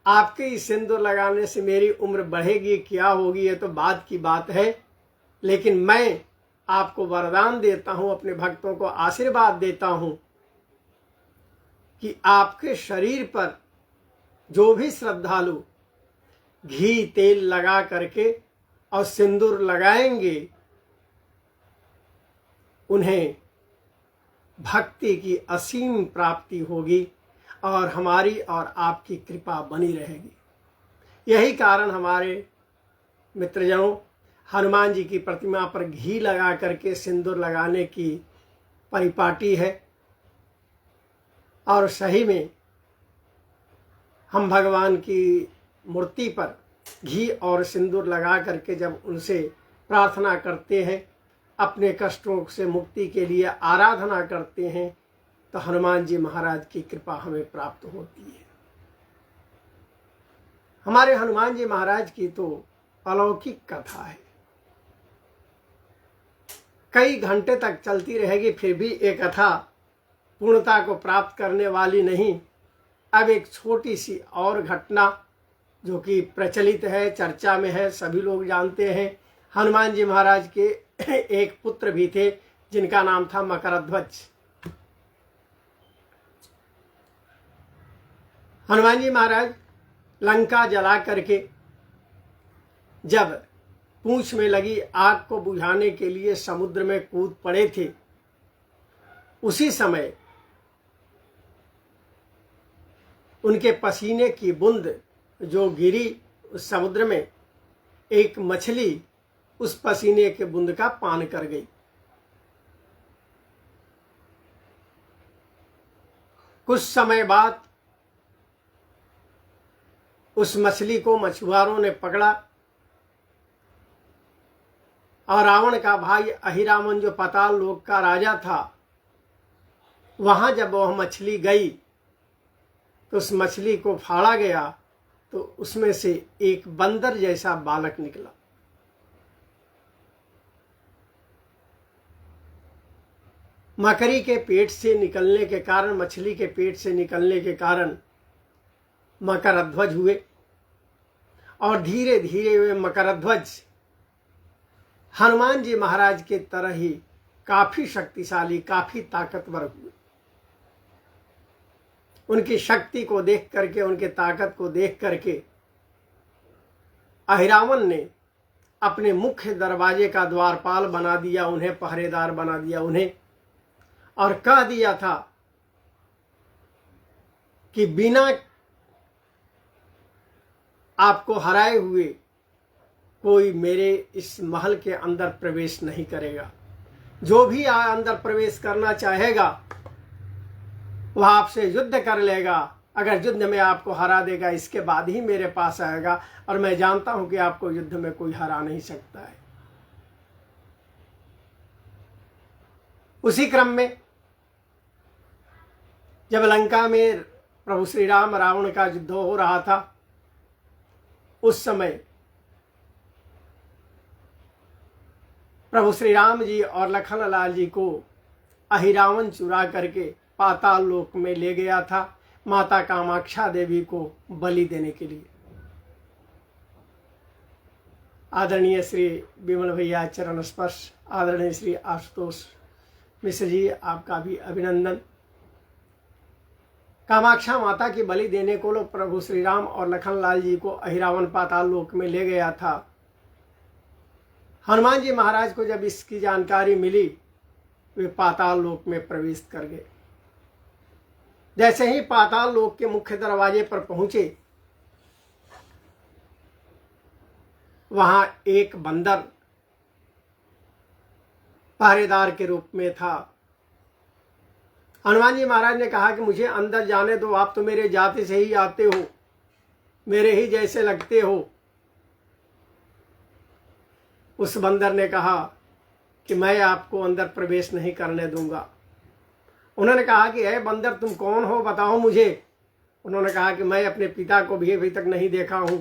आपके इस सिंदूर लगाने से मेरी उम्र बढ़ेगी क्या होगी ये तो बाद की बात है, लेकिन मैं आपको वरदान देता हूं, अपने भक्तों को आशीर्वाद देता हूं कि आपके शरीर पर जो भी श्रद्धालु घी तेल लगा करके और सिंदूर लगाएंगे उन्हें भक्ति की असीम प्राप्ति होगी और हमारी और आपकी कृपा बनी रहेगी। यही कारण हमारे मित्रजनों हनुमान जी की प्रतिमा पर घी लगा करके सिंदूर लगाने की परिपाटी है। और सही में हम भगवान की मूर्ति पर घी और सिंदूर लगा करके जब उनसे प्रार्थना करते हैं, अपने कष्टों से मुक्ति के लिए आराधना करते हैं, तो हनुमान जी महाराज की कृपा हमें प्राप्त होती है। हमारे हनुमान जी महाराज की तो अलौकिक कथा है, कई घंटे तक चलती रहेगी, फिर भी ये कथा पूर्णता को प्राप्त करने वाली नहीं। अब एक छोटी सी और घटना जो कि प्रचलित है, चर्चा में है, सभी लोग जानते हैं। हनुमान जी महाराज के एक पुत्र भी थे जिनका नाम था मकरध्वज। हनुमान जी महाराज लंका जला करके जब पूंछ में लगी आग को बुझाने के लिए समुद्र में कूद पड़े थे, उसी समय उनके पसीने की बूंद जो गिरी उस समुद्र में, एक मछली उस पसीने के बूंद का पान कर गई। कुछ समय बाद उस मछली को मछुआरों ने पकड़ा और रावण का भाई अहिरावण जो पाताल लोक का राजा था, वहां जब वह मछली गई तो उस मछली को फाड़ा गया तो उसमें से एक बंदर जैसा बालक निकला। मकड़ी के पेट से निकलने के कारण, मछली के पेट से निकलने के कारण मकरध्वज हुए और धीरे धीरे वे मकरध्वज हनुमान जी महाराज के तरह ही काफी शक्तिशाली, काफी ताकतवर हुए। उनकी शक्ति को देख करके, उनके ताकत को देख करके अहिरावण ने अपने मुख्य दरवाजे का द्वारपाल बना दिया, उन्हें पहरेदार बना दिया उन्हें, और कह दिया था कि बिना आपको हराए हुए कोई मेरे इस महल के अंदर प्रवेश नहीं करेगा। जो भी अंदर प्रवेश करना चाहेगा वह आपसे युद्ध कर लेगा। अगर युद्ध में आपको हरा देगा इसके बाद ही मेरे पास आएगा, और मैं जानता हूं कि आपको युद्ध में कोई हरा नहीं सकता है। उसी क्रम में जब लंका में प्रभु श्री राम रावण का युद्ध हो रहा था, उस समय प्रभु श्री राम जी और लखन लाल जी को अहिरावण चुरा करके पाताल लोक में ले गया था, माता कामाक्षा देवी को बलि देने के लिए। आदरणीय श्री विमल भैया चरण स्पर्श, आदरणीय श्री आशुतोष मिश्र जी, आपका भी अभिनंदन। कामाक्षा माता की बलि देने को लोग प्रभु श्री राम और लखन लाल जी को अहिरावण पाताल लोक में ले गया था। हनुमान जी महाराज को जब इसकी जानकारी मिली, वे पाताल लोक में प्रवेश कर गए। जैसे ही पाताल लोक के मुख्य दरवाजे पर पहुंचे, वहां एक बंदर पहरेदार के रूप में था। हनुमान जी महाराज ने कहा कि मुझे अंदर जाने दो, आप तो मेरे जाति से ही आते हो, मेरे ही जैसे लगते हो। उस बंदर ने कहा कि मैं आपको अंदर प्रवेश नहीं करने दूंगा। उन्होंने कहा कि ऐ बंदर, तुम कौन हो, बताओ मुझे। उन्होंने कहा कि मैं अपने पिता को भी अभी तक नहीं देखा हूं,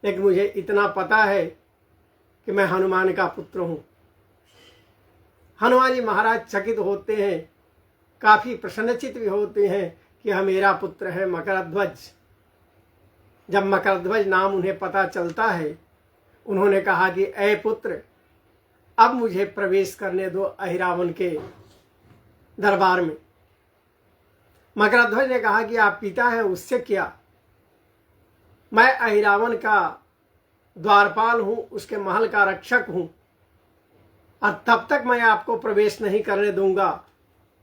लेकिन मुझे इतना पता है कि मैं हनुमान का पुत्र हूं। हनुमान जी महाराज चकित होते हैं, काफी प्रसन्नचित भी होते हैं कि यह मेरा पुत्र है मकरध्वज। जब मकरध्वज नाम उन्हें पता चलता है, उन्होंने कहा कि ऐ पुत्र, अब मुझे प्रवेश करने दो अहिरावण के दरबार में। मकरध्वज ने कहा कि आप पिता हैं, उससे क्या, मैं अहिरावण का द्वारपाल हूं, उसके महल का रक्षक हूं, और तब तक मैं आपको प्रवेश नहीं करने दूंगा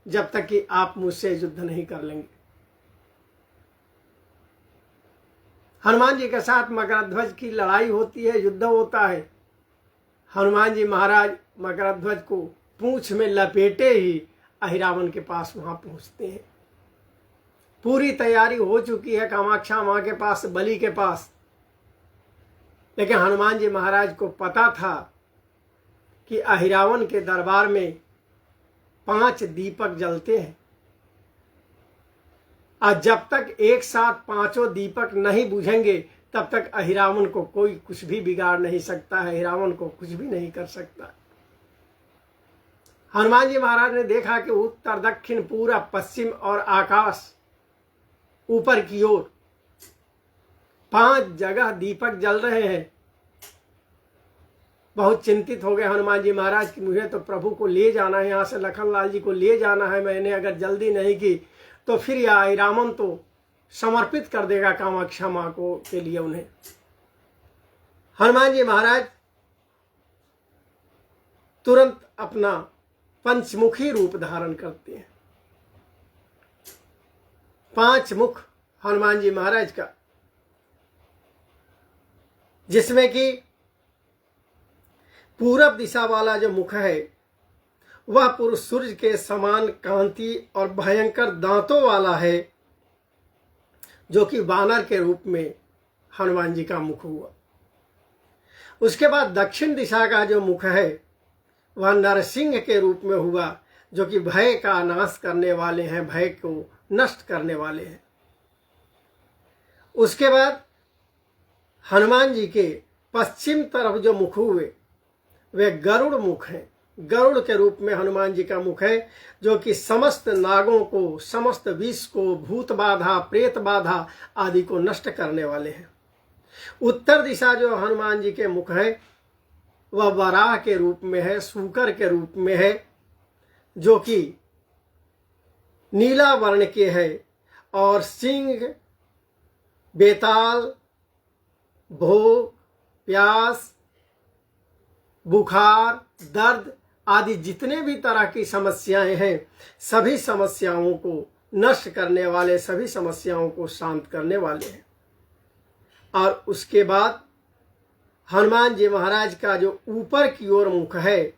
जब तक कि आप मुझसे युद्ध नहीं कर लेंगे। हनुमान जी के साथ मकरध्वज की लड़ाई होती है, युद्ध होता है। हनुमान जी महाराज मकरध्वज को पूंछ में लपेटे ही अहिरावण के पास वहां पहुंचते हैं। पूरी तैयारी हो चुकी है कामाक्षा मां के पास, बलि के पास, लेकिन हनुमान जी महाराज को पता था कि अहिरावण के दरबार में 5 दीपक जलते हैं, और जब तक एक साथ 5 दीपक नहीं बुझेंगे तब तक अहिरावण को कोई कुछ भी बिगाड़ नहीं सकता है, अहिरावण को कुछ भी नहीं कर सकता। हनुमान जी महाराज ने देखा कि उत्तर, दक्षिण, पूरब, पश्चिम और आकाश, ऊपर की ओर 5 जगह दीपक जल रहे हैं। बहुत चिंतित हो गए हनुमान जी महाराज कि मुझे तो प्रभु को ले जाना है, यहाँ से लखन लाल जी को ले जाना है। मैंने अगर जल्दी नहीं की तो फिर यह अहिरावण तो समर्पित कर देगा कामाक्षा मां को के लिए उन्हें। हनुमान जी महाराज तुरंत अपना पंचमुखी रूप धारण करते हैं। 5 मुख हनुमान जी महाराज का, जिसमें कि पूरब दिशा वाला जो मुख है वह पुरुष सूर्य के समान कांति और भयंकर दांतों वाला है, जो कि वानर के रूप में हनुमान जी का मुख हुआ। उसके बाद दक्षिण दिशा का जो मुख है वह नरसिंह के रूप में हुआ, जो कि भय का नाश करने वाले हैं, भय को नष्ट करने वाले हैं। उसके बाद हनुमान जी के पश्चिम तरफ जो मुख हुए वे गरुड़ मुख हैं। गरुड़ के रूप में हनुमान जी का मुख है, जो कि समस्त नागों को, समस्त विष को, भूत बाधा, प्रेत बाधा आदि को नष्ट करने वाले हैं। उत्तर दिशा जो हनुमान जी के मुख है वह वराह के रूप में है, सूकर के रूप में है, जो कि नीला वर्ण के है, और सिंह, बेताल, भोग, प्यास, बुखार, दर्द आदि जितने भी तरह की समस्याएं हैं, सभी समस्याओं को नष्ट करने वाले, सभी समस्याओं को शांत करने वाले हैं। और उसके बाद हनुमान जी महाराज का जो ऊपर की ओर मुख है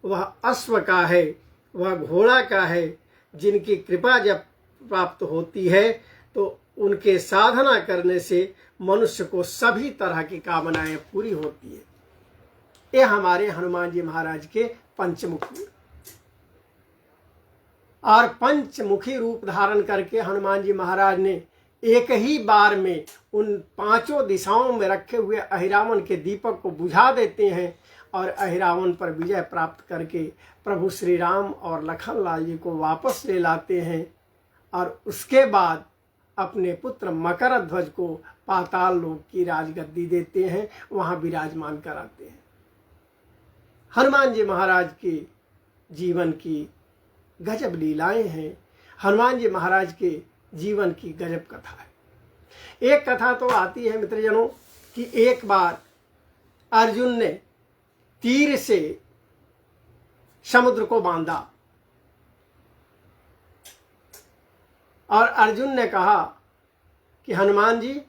वह अश्व का है, वह घोड़ा का है, जिनकी कृपा जब प्राप्त होती है तो उनके साधना करने से मनुष्य को सभी तरह की कामनाएं पूरी होती है। ये हमारे हनुमान जी महाराज के पंचमुख। और पंचमुखी रूप धारण करके हनुमान जी महाराज ने एक ही बार में उन पांचों दिशाओं में रखे हुए अहिरावण के दीपक को बुझा देते हैं और अहिरावण पर विजय प्राप्त करके प्रभु श्री राम और लखन लाल जी को वापस ले लाते हैं और उसके बाद अपने पुत्र मकर ध्वज को पाताल लोक की राजगद्दी देते हैं, वहां विराजमान कराते हैं। हनुमान जी महाराज के जीवन की गजब लीलाएं हैं, हनुमान जी महाराज के जीवन की गजब कथा है। एक कथा तो आती है मित्रजनों कि एक बार अर्जुन ने तीर से समुद्र को बांधा और अर्जुन ने कहा कि हनुमान जी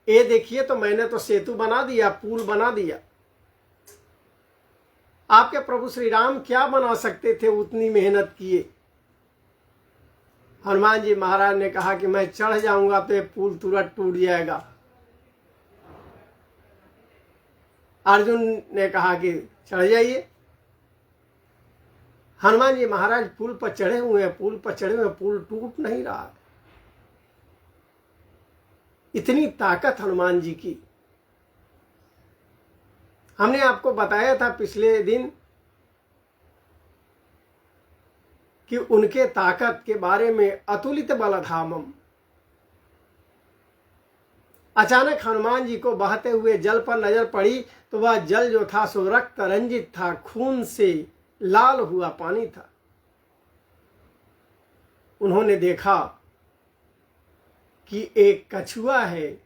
ये देखिए, तो मैंने तो सेतु बना दिया, पुल बना दिया, आपके प्रभु श्री राम क्या बना सकते थे, उतनी मेहनत किए। हनुमान जी महाराज ने कहा कि मैं चढ़ जाऊंगा तो ये पुल तुरंत टूट जाएगा। अर्जुन ने कहा कि चढ़ जाइए। हनुमान जी महाराज पुल पर चढ़े हुए हैं, पुल पर चढ़े हुए, पुल टूट नहीं रहा। इतनी ताकत हनुमान जी की। हमने आपको बताया था पिछले दिन कि उनके ताकत के बारे में, अतुलित बलधामम। अचानक हनुमान जी को बहते हुए जल पर नजर पड़ी तो वह जल जो था सो रक्त रंजित था, खून से लाल हुआ पानी था। उन्होंने देखा कि एक कछुआ है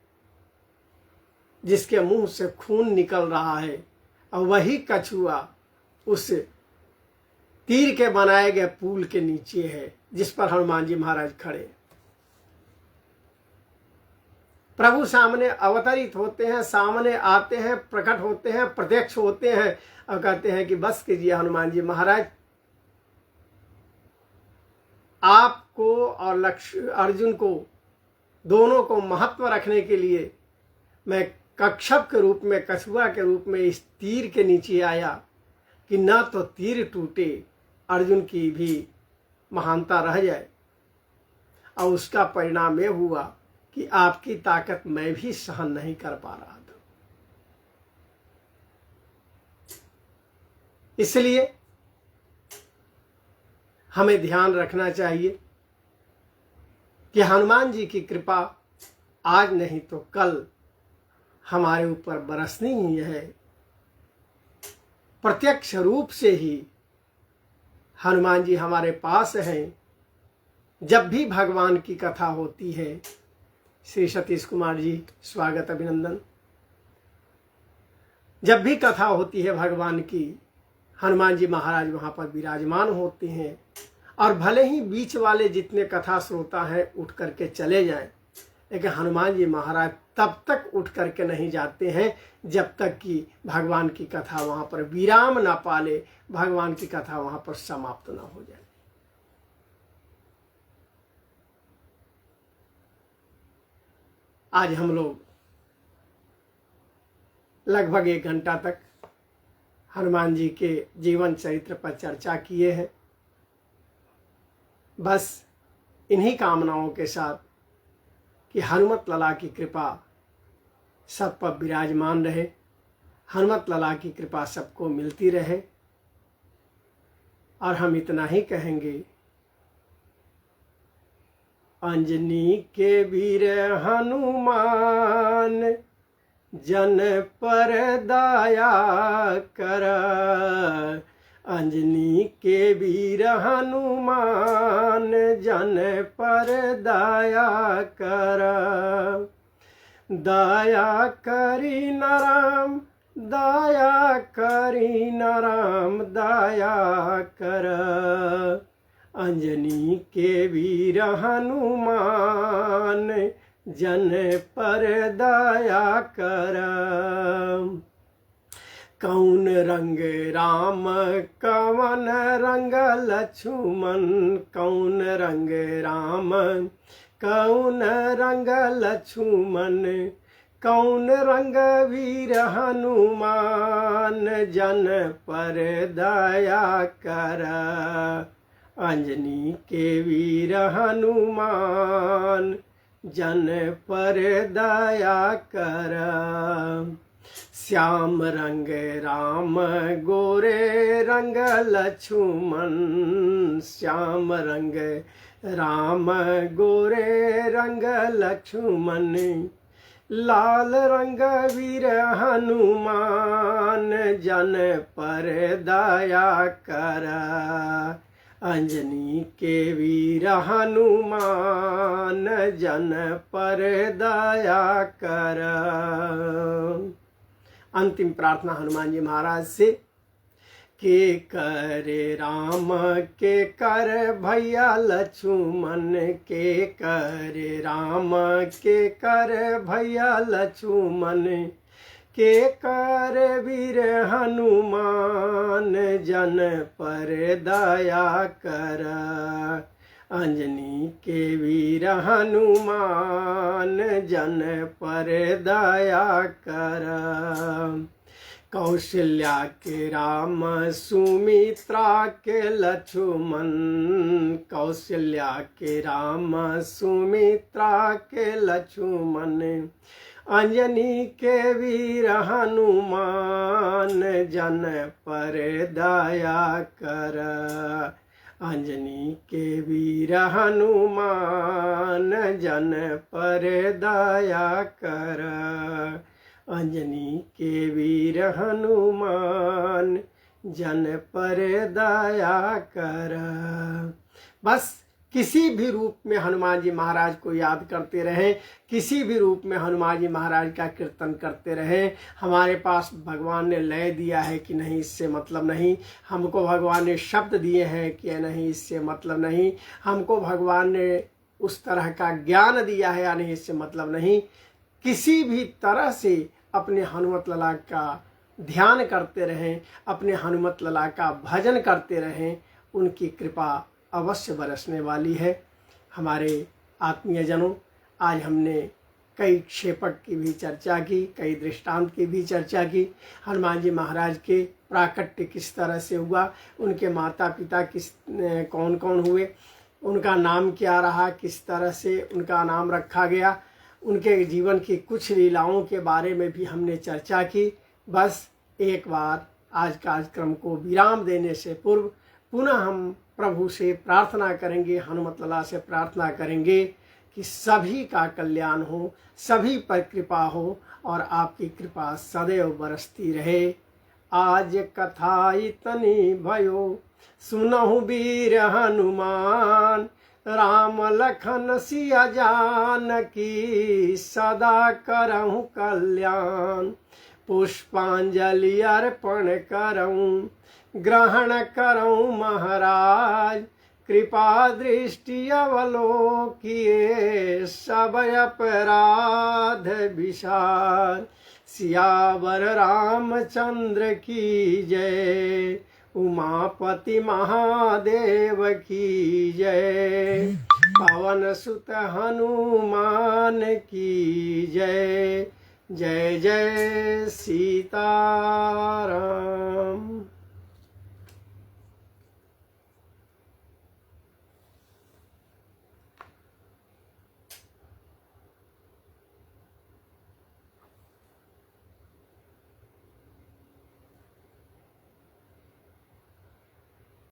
जिसके मुंह से खून निकल रहा है और वही कछुआ उस तीर के बनाए गए पुल के नीचे है जिस पर हनुमान जी महाराज खड़े। प्रभु सामने अवतरित होते हैं, सामने आते हैं, प्रकट होते हैं, प्रत्यक्ष होते हैं और कहते हैं कि बस कीजिए हनुमान जी महाराज, आपको और अर्जुन को दोनों को महत्व रखने के लिए मैं कच्छप के रूप में, कछुआ के रूप में इस तीर के नीचे आया कि न तो तीर टूटे, अर्जुन की भी महानता रह जाए। और उसका परिणाम यह हुआ कि आपकी ताकत मैं भी सहन नहीं कर पा रहा था। इसलिए हमें ध्यान रखना चाहिए कि हनुमान जी की कृपा आज नहीं तो कल हमारे ऊपर बरसनी ही है। प्रत्यक्ष रूप से ही हनुमान जी हमारे पास हैं। जब भी भगवान की कथा होती है, श्री सतीश कुमार जी स्वागत अभिनंदन, जब भी कथा होती है भगवान की, हनुमान जी महाराज वहां पर विराजमान होते हैं। और भले ही बीच वाले जितने कथा श्रोता हैं उठ करके चले जाएं, लेकिन हनुमान जी महाराज तब तक उठ करके नहीं जाते हैं जब तक कि भगवान की कथा वहां पर विराम ना पाले, भगवान की कथा वहां पर समाप्त ना हो जाए। आज हम लोग लगभग 1 घंटा तक हनुमान जी के जीवन चरित्र पर चर्चा किए हैं। बस इन्हीं कामनाओं के साथ कि हनुमत लला की कृपा सब पर विराजमान रहे, हनुमत लला की कृपा सबको मिलती रहे। और हम इतना ही कहेंगे, अंजनी के वीर हनुमान जन पर दया कर, अंजनी के वीर हनुमान जन पर दया कर, दया करी न राम, दया करी न राम, दया कर, अंजनी के वीर हनुमान जन पर दया कर। कौन रंग राम कवन रंग लक्ष्मण, कौन रंग राम कौन रंग लक्ष्मण, कौन रंग वीर हनुमान जन पर दया कर, अंजनी के वीर हनुमान जन पर दया कर। श्याम रंग राम गोरे रंग लक्ष्मण, श्याम रंग राम गोरे रंग लक्ष्मण, लाल रंग वीर हनुमान जन पर दया कर। अंजनी के वीर हनुमान जन पर दया कर। अंतिम प्रार्थना हनुमान जी महाराज से। के करे राम के कर भैया लक्ष्मण, के करे राम के कर भैया लक्ष्मण, के कर वीर हनुमान जन पर दया कर। अंजनी के वीर हनुमान जन पर दया कर। कौशल्या के राम सुमित्रा के लक्ष्मण, कौशल्या के राम सुमित्रा के लक्ष्मण, अंजनी के वीर हनुमान जन पर दया कर। अंजनी के वीर हनुमान जन पर दया कर। अंजनी के वीर हनुमान जन पर दया कर। बस किसी भी रूप में हनुमान जी महाराज को याद करते रहें, किसी भी रूप में हनुमान जी महाराज का कीर्तन करते रहें। हमारे पास भगवान ने लय दिया है कि नहीं, इससे मतलब नहीं। हमको भगवान ने शब्द दिए हैं कि नहीं, इससे मतलब नहीं। हमको भगवान ने उस तरह का ज्ञान दिया है या नहीं, इससे मतलब नहीं। किसी भी तरह से अपने हनुमत लला का ध्यान करते रहें, अपने हनुमत लला का भजन करते रहें। उनकी कृपा अवश्य बरसने वाली है। हमारे आत्मीय जनों, आज हमने कई क्षेपक की भी चर्चा की, कई दृष्टांत की भी चर्चा की। हनुमान जी महाराज के प्राकट्य किस तरह से हुआ, उनके माता पिता कौन कौन हुए, उनका नाम क्या रहा, किस तरह से उनका नाम रखा गया, उनके जीवन की कुछ लीलाओं के बारे में भी हमने चर्चा की। बस एक बार आज कार्यक्रम को विराम देने से पूर्व पुनः हम प्रभु से प्रार्थना करेंगे, हनुमत लला से प्रार्थना करेंगे कि सभी का कल्याण हो, सभी पर कृपा हो और आपकी कृपा सदैव बरसती रहे। आज कथा इतनी भयो सुनहु वीर हनुमान, राम लखन सिया जानकी सदा करहु कल्याण। पुष्पांजलि अर्पण करऊं ग्रहण करऊं महाराज, कृपा दृष्टि अवलोकिए सब अपराध विशाल। सियावर रामचंद्र की जय, उमापति महादेव की जय, पवन सुत हनुमान की जय। जय जय सीताराम।